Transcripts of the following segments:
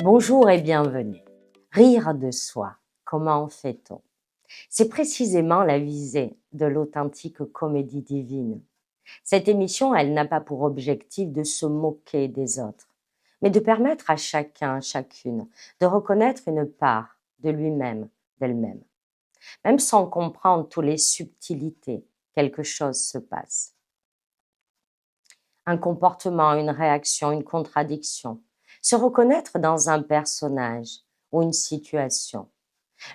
Bonjour et bienvenue. Rire de soi, comment fait-on? C'est précisément la visée de l'authentique comédie divine. Cette émission, elle n'a pas pour objectif de se moquer des autres, mais de permettre à chacun, chacune, de reconnaître une part de lui-même, d'elle-même. Même sans comprendre toutes les subtilités, quelque chose se passe. Un comportement, une réaction, une contradiction. Se reconnaître dans un personnage ou une situation.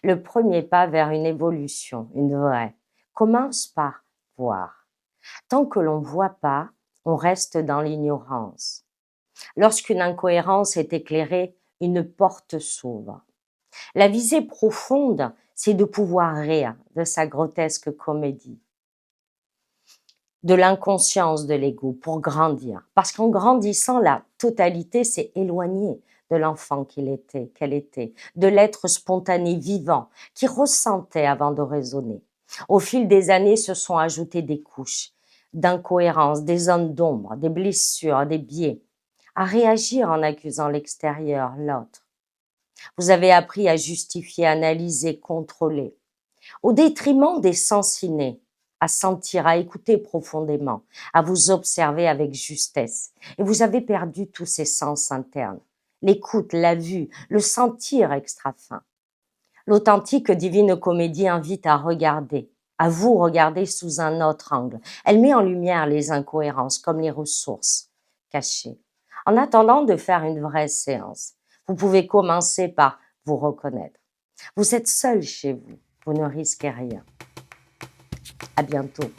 Le premier pas vers une évolution, une vraie, commence par voir. Tant que l'on ne voit pas, on reste dans l'ignorance. Lorsqu'une incohérence est éclairée, une porte s'ouvre. La visée profonde, c'est de pouvoir rire de sa grotesque comédie, de l'inconscience de l'ego pour grandir. Parce qu'en grandissant, la totalité s'est éloignée de l'enfant qu'elle était, de l'être spontané vivant qui ressentait avant de raisonner. Au fil des années se sont ajoutées des couches d'incohérence, des zones d'ombre, des blessures, des biais, à réagir en accusant l'extérieur, l'autre. Vous avez appris à justifier, analyser, contrôler, au détriment des sens innés, à sentir, à écouter profondément, à vous observer avec justesse. Et vous avez perdu tous ces sens internes, l'écoute, la vue, le sentir extra fin. L'authentique divine comédie invite à regarder, à vous regarder sous un autre angle. Elle met en lumière les incohérences comme les ressources cachées. En attendant de faire une vraie séance, vous pouvez commencer par vous reconnaître. Vous êtes seul chez vous, vous ne risquez rien. À bientôt.